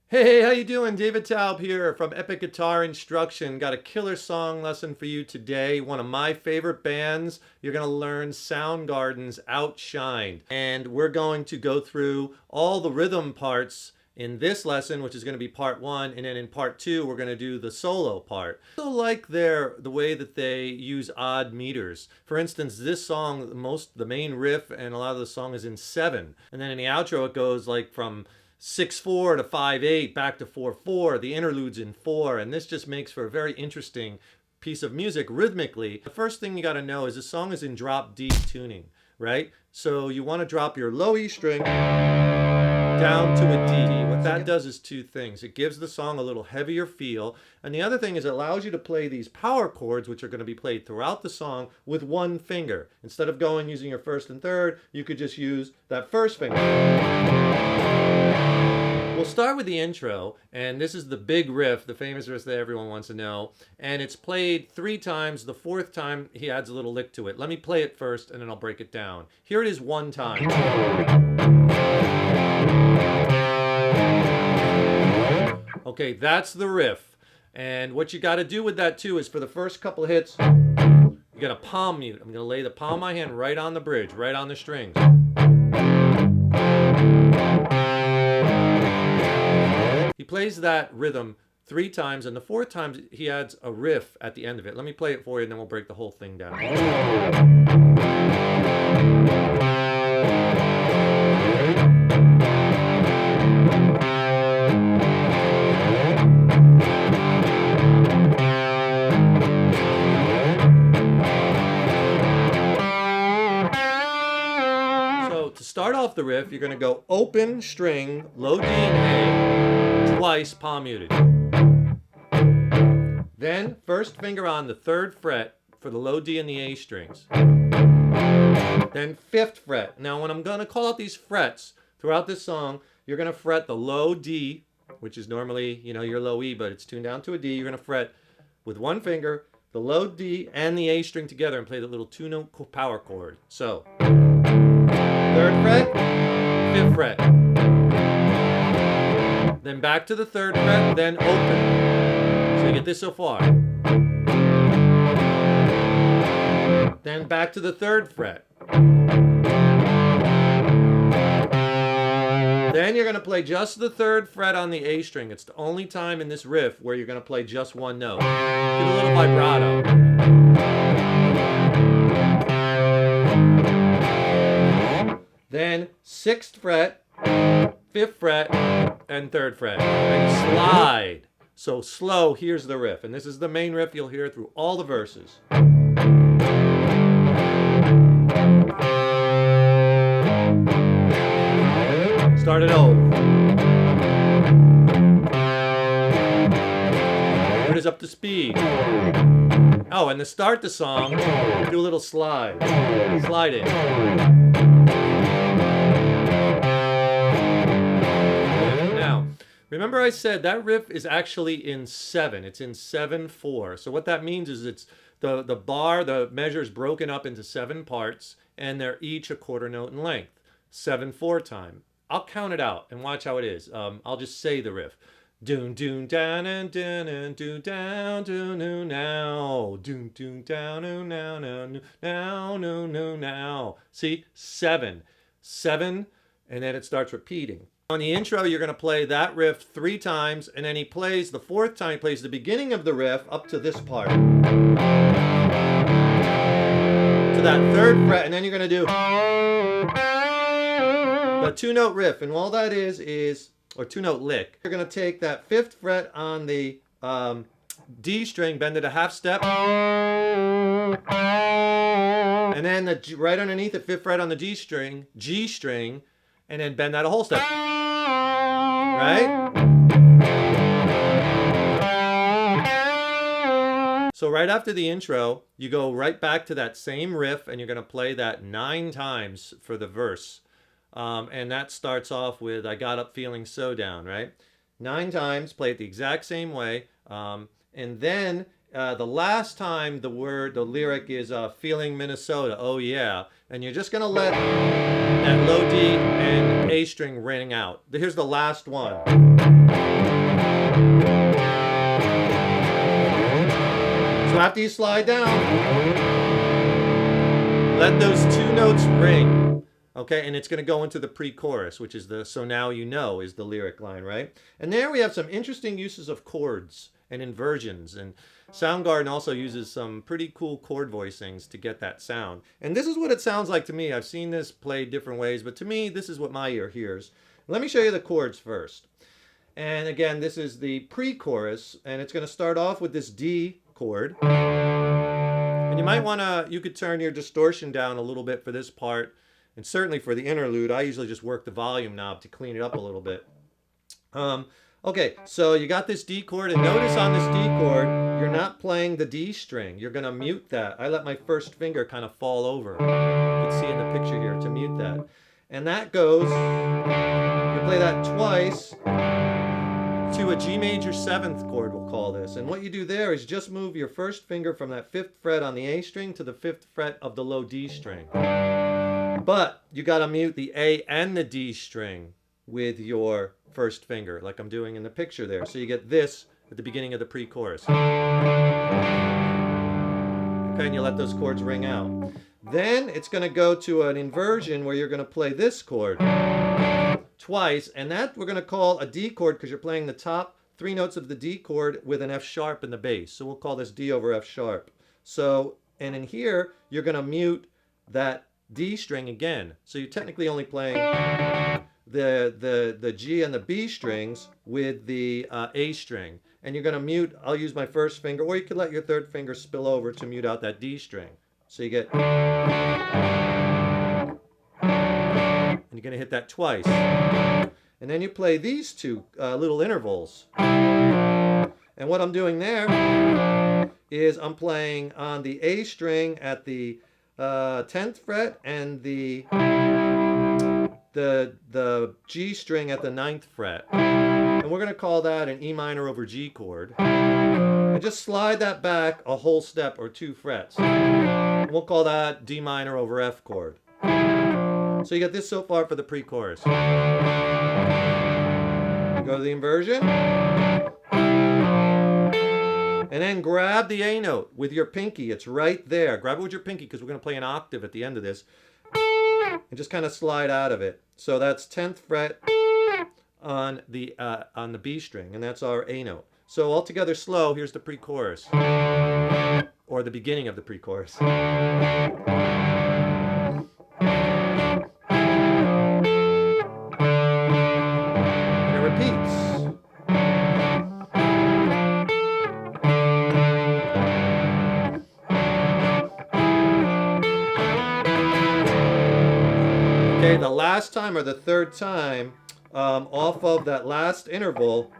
Hey, how you doing? David Taub here from Epic Guitar Instruction. Got a killer song lesson for you today. One of my favorite bands. You're going to learn Soundgarden's Outshined. And we're going to go through all the rhythm parts in this lesson, which is going to be part one, and then in part two, we're going to do the solo part. I also like the way that they use odd meters. For instance, this song, the main riff and a lot of the song is in 7. And then in the outro, it goes like from 6/4 to 5/8 back to 4/4. The interludes in 4, and this just makes for a very interesting piece of music rhythmically. The first thing you got to know is this song is in drop D tuning, right? So you want to drop your low E string down to a D. What that does is two things. It gives the song a little heavier feel, and the other thing is it allows you to play these power chords, which are going to be played throughout the song with one finger. Instead of going using your first and third, you could just use that first finger. We'll start with the intro, and this is the big riff, the famous riff that everyone wants to know, and it's played 3 times. The 4th time he adds a little lick to it. Let me play it first and then I'll break it down. Here it is one time. Okay, that's the riff, and what you got to do with that too is for the first couple of hits, you got to palm mute. I'm going to lay the palm of my hand right on the bridge, right on the strings. He plays that rhythm 3 times, and the 4th time he adds a riff at the end of it. Let me play it for you, and then we'll break the whole thing down. So to start off the riff, you're going to go open string, low D and A, twice palm muted. Then first finger on the 3rd fret for the low D and the A strings. Then 5th fret. Now when I'm going to call out these frets throughout this song, you're going to fret the low D, which is normally, your low E, but it's tuned down to a D. You're going to fret with one finger the low D and the A string together and play the little 2-note power chord. So 3rd fret, 5th fret. Then back to the 3rd fret, then open. So you get this so far. Then back to the 3rd fret. Then you're going to play just the 3rd fret on the A string. It's the only time in this riff where you're going to play just one note. Give a little vibrato. Then 6th fret, 5th fret, and 3rd fret. And slide. So slow, here's the riff. And this is the main riff you'll hear through all the verses. Start it over. Here it is up to speed. Oh, and to start the song, do a little slide. Slide in. Remember I said that riff is actually in 7. It's in 7/4. So what that means is it's the bar, the measure is broken up into 7 parts, and they're each a 1/4 note in length. 7/4 time. I'll count it out and watch how it is. I'll just say the riff. Doon doon down and doon and doon down doon no now. Doon doon down no now now now no no now. See? 7. 7, and then it starts repeating. On the intro, you're going to play that riff 3 times, and then he plays the 4th time, he plays the beginning of the riff up to this part. To that 3rd fret, and then you're going to do the 2-note riff, and all that is, or 2-note lick. You're going to take that 5th fret on the D string, bend it a half step, and then right underneath it, 5th fret on the G string, and then bend that a whole step. Right? So right after the intro, you go right back to that same riff, and you're going to play that 9 times for the verse. And that starts off with I got up feeling so down, right? 9 times, play it the exact same way. And then The last time the lyric is feeling Minnesota, oh yeah. And you're just gonna let that low D and A string ring out. Here's the last one. So after you slide down, let those two notes ring. Okay, and it's going to go into the pre-chorus, which is the "so now you know" is the lyric line, right? And there we have some interesting uses of chords and inversions. And Soundgarden also uses some pretty cool chord voicings to get that sound. And this is what it sounds like to me. I've seen this played different ways, but to me, this is what my ear hears. Let me show you the chords first. And again, this is the pre-chorus, and it's going to start off with this D chord. And you might want to, you could turn your distortion down a little bit for this part. And certainly for the interlude, I usually just work the volume knob to clean it up a little bit. Okay, so you got this D chord, and notice on this D chord, you're not playing the D string. You're going to mute that. I let my first finger kind of fall over. You can see in the picture here to mute that. And that goes, you play that twice to a G major 7th chord, we'll call this. And what you do there is just move your first finger from that 5th fret on the A string to the 5th fret of the low D string. But you got to mute the A and the D string with your first finger, like I'm doing in the picture there. So you get this at the beginning of the pre-chorus. Okay, and you let those chords ring out. Then it's going to go to an inversion where you're going to play this chord twice, and that we're going to call a D chord because you're playing the top 3 notes of the D chord with an F sharp in the bass. So we'll call this D over F sharp. So, and in here, you're going to mute that D string again. So you're technically only playing the G and the B strings with the A string. And you're going to mute, I'll use my first finger, or you could let your 3rd finger spill over to mute out that D string. So you get, and you're going to hit that twice. And then you play these two little intervals. And what I'm doing there is I'm playing on the A string at the 10th fret and the G string at the 9th fret. And we're going to call that an E minor over G chord. And just slide that back a whole step or 2 frets. And we'll call that D minor over F chord. So you got this so far for the pre-chorus. You go to the inversion. And then grab the A note with your pinky. It's right there. Grab it with your pinky because we're going to play an octave at the end of this. And just kind of slide out of it. So that's 10th fret on the B string, and that's our A note. So all together slow, here's the pre-chorus. Or the beginning of the pre-chorus. And it repeats. Okay, the last time or the 3rd time off of that last interval,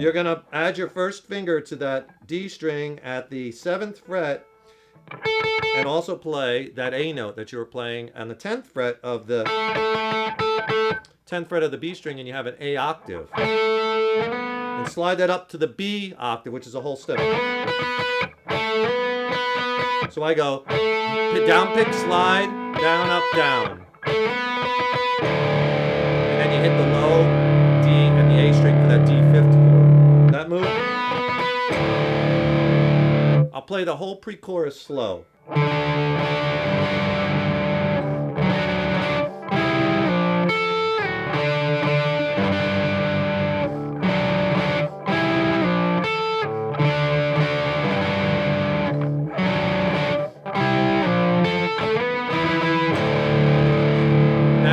you're going to add your first finger to that D string at the 7th fret and also play that A note that you were playing on the 10th fret of the 10th fret of the B string, and you have an A octave. And slide that up to the B octave, which is a whole step. So I go down, pick, slide, down, up, down. And then you hit the low D and the A string for that D5th chord. That move. I'll play the whole pre-chorus slow.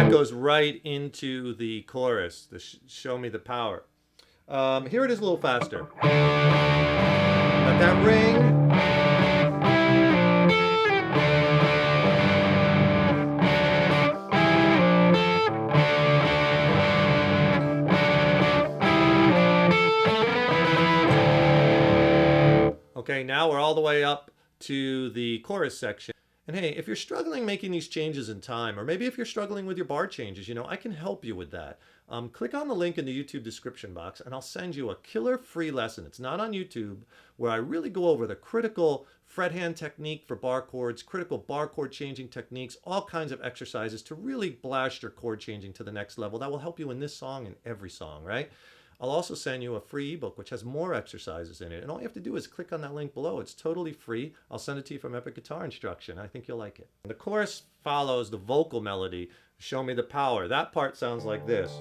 Goes right into the chorus to show me the power. Here it is a little faster. Let that ring. Okay, now we're all the way up to the chorus section. And hey, if you're struggling making these changes in time, or maybe if you're struggling with your bar changes, I can help you with that. Click on the link in the YouTube description box and I'll send you a killer free lesson. It's not on YouTube, where I really go over the critical fret hand technique for bar chords, critical bar chord changing techniques, all kinds of exercises to really blast your chord changing to the next level. That will help you in this song and every song, right? I'll also send you a free ebook which has more exercises in it. And all you have to do is click on that link below. It's totally free. I'll send it to you from Epic Guitar Instruction. I think you'll like it. The chorus follows the vocal melody, Show Me the Power. That part sounds like this.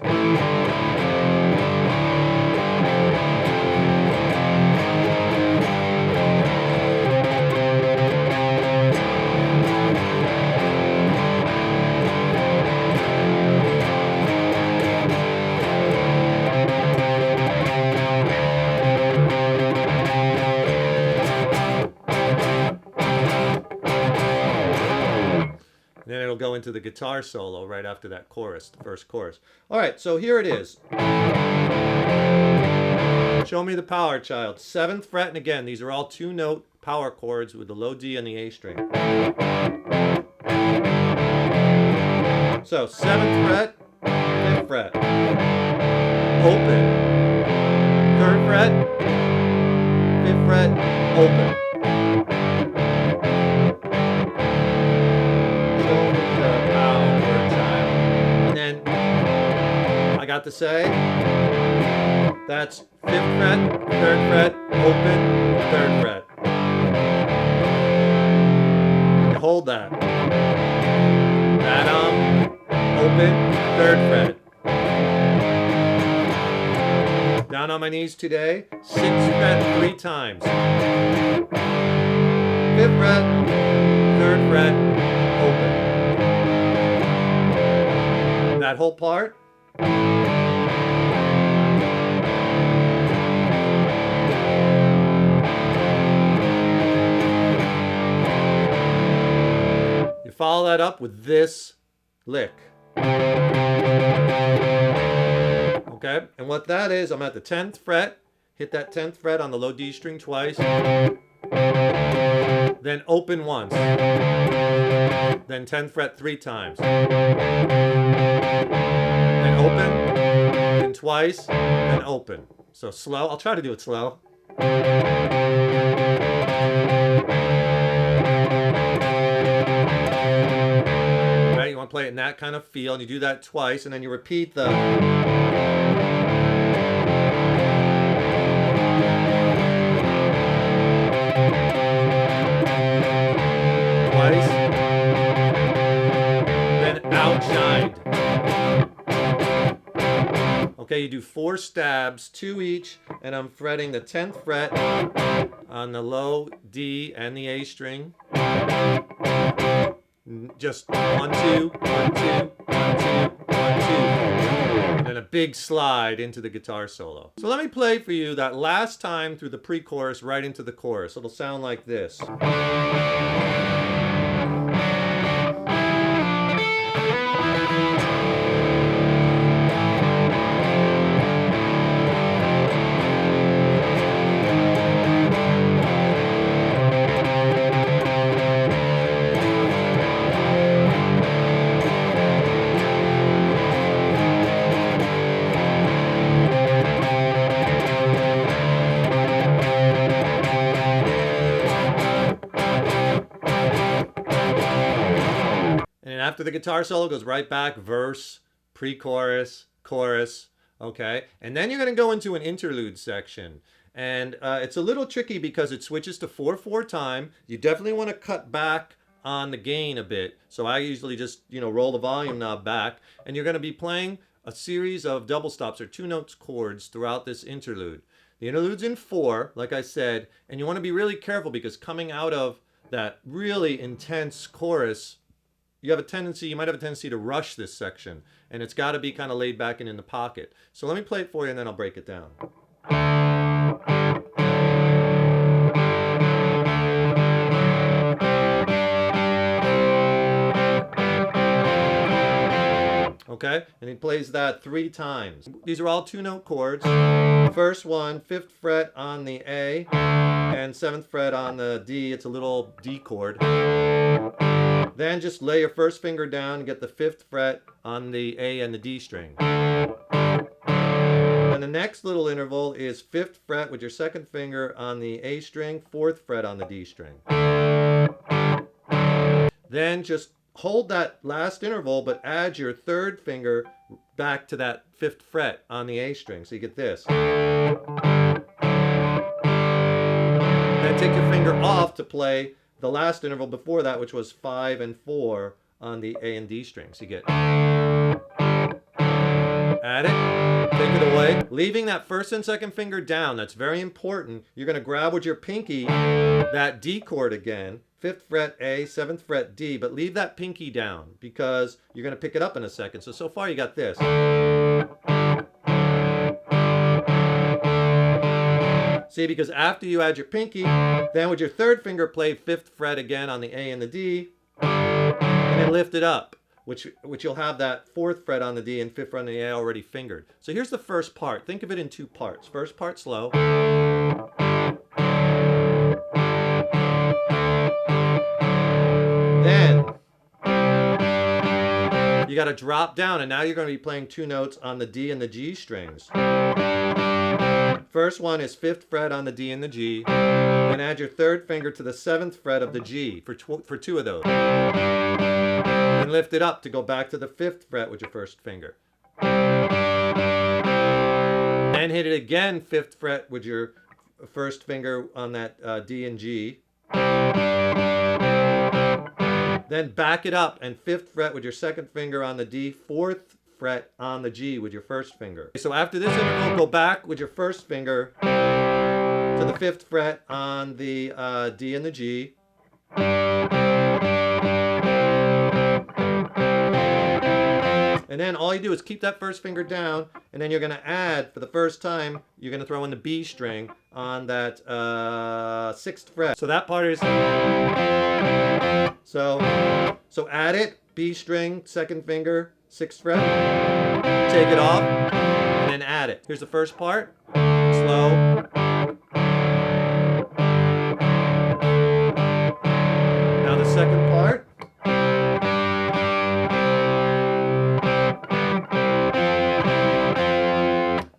Then it'll go into the guitar solo right after that chorus, the first chorus. All right, so here it is. Show Me the Power, child. 7th fret, and again, these are all 2-note power chords with the low D and the A string. So 7th fret, 5th fret. Open. 3rd fret, 5th fret, open. To say that's 5th fret, 3rd fret, open, 3rd fret. You hold that. That open, 3rd fret. Down on my knees today, 6th fret 3 times. 5th fret, 3rd fret, open. That whole part. Follow that up with this lick. Okay, and what that is, I'm at the 10th fret, hit that 10th fret on the low D string twice, then open once, then 10th fret 3 times, then open, then twice, then open. So slow, I'll try to do it slow. Play it in that kind of feel, and you do that twice, and then you repeat the twice, then outshined. Okay, you do 4 stabs, 2 each, and I'm fretting the 10th fret on the low D and the A string. Just 1, 2, 1, 2, 1, 2, 1, 2, and then a big slide into the guitar solo. So let me play for you that last time through the pre-chorus right into the chorus. It'll sound like this. After the guitar solo goes right back, verse, pre-chorus, chorus, okay? And then you're going to go into an interlude section. And it's a little tricky because it switches to 4/4 time. You definitely want to cut back on the gain a bit. So I usually just, roll the volume knob back. And you're going to be playing a series of double stops or 2-notes chords throughout this interlude. The interlude's in 4, like I said, and you want to be really careful because coming out of that really intense chorus, you might have a tendency to rush this section, and it's got to be kind of laid back and in the pocket. So let me play it for you, and then I'll break it down. Okay, and he plays that 3 times. These are all 2-note chords. First one, 5th fret on the A, and 7th fret on the D. It's a little D chord. Then just lay your first finger down and get the 5th fret on the A and the D string. And the next little interval is 5th fret with your 2nd finger on the A string, 4th fret on the D string. Then just hold that last interval, but add your 3rd finger back to that 5th fret on the A string. So you get this. Then take your finger off to play the last interval before that, which was 5 and 4 on the A and D strings. You get. Add it. Take it away. Leaving that 1st and 2nd finger down. That's very important. You're going to grab with your pinky that D chord again. 5th fret A, 7th fret D, but leave that pinky down because you're going to pick it up in a second. So far you got this. See, because after you add your pinky, then with your 3rd finger play 5th fret again on the A and the D, and then lift it up, which you'll have that 4th fret on the D and 5th fret on the A already fingered. So here's the first part. Think of it in 2 parts. First part slow. Then you got to drop down, and now you're going to be playing 2 notes on the D and the G strings. First one is 5th fret on the D and the G, and add your 3rd finger to the 7th fret of the G for 2 of those. And lift it up to go back to the 5th fret with your 1st finger. Then hit it again, 5th fret with your 1st finger on that D and G. Then back it up and 5th fret with your 2nd finger on the D, 4th fret on the G with your 1st finger. So after this interval, go back with your 1st finger to the 5th fret on the D and the G. And then all you do is keep that 1st finger down, and then you're going to add, for the first time, you're going to throw in the B string on that 6th fret. So that part is... So add it, B string, 2nd finger, 6th fret, take it off, and then add it. Here's the first part, slow. Now the second part.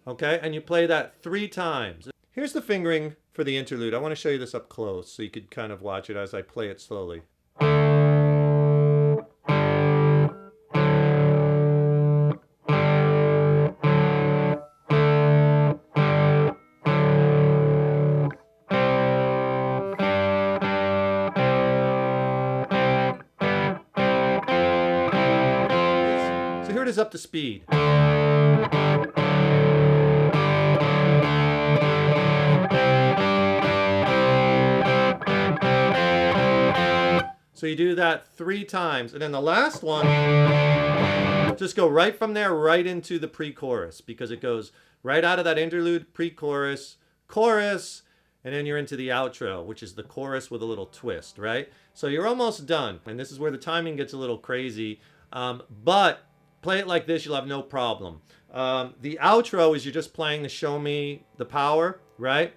Okay, and you play that 3 times. Here's the fingering for the interlude. I want to show you this up close so you could kind of watch it as I play it slowly. So here it is up to speed. So you do that 3 times, and then the last one, just go right from there right into the pre-chorus, because it goes right out of that interlude, pre-chorus, chorus, and then you're into the outro, which is the chorus with a little twist, right? So you're almost done, and this is where the timing gets a little crazy, but play it like this, you'll have no problem. The outro is you're just playing the Show Me the Power, right?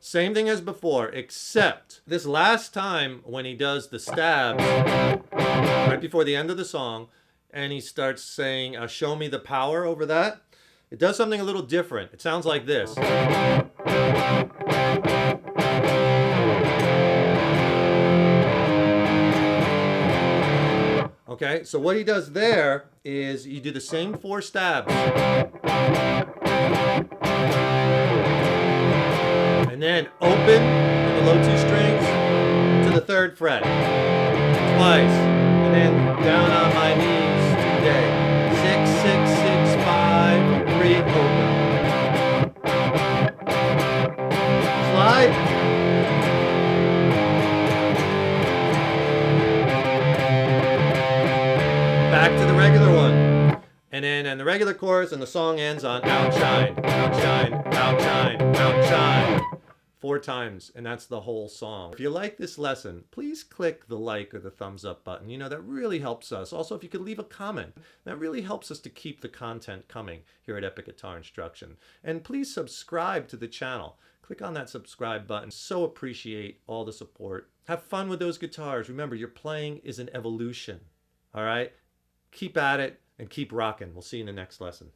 Same thing as before, except this last time when he does the stabs, right before the end of the song, and he starts saying, show me the power over that, it does something a little different. It sounds like this. Okay, so what he does there is you do the same 4 stabs. And then open on the low 2 strings to the 3rd fret. Twice. And then down on my knees today. 6, 6, 6, 5, 3, open. Slide. Back to the regular one. And then the regular chorus, and the song ends on outshine, outshine, outshine, outshine. 4 times, and that's the whole song. If you like this lesson, please click the like or the thumbs up button. You know, that really helps us. Also, if you could leave a comment, that really helps us to keep the content coming here at Epic Guitar Instruction. And please subscribe to the channel. Click on that subscribe button. So appreciate all the support. Have fun with those guitars. Remember, your playing is an evolution. All right? Keep at it and keep rocking. We'll see you in the next lesson.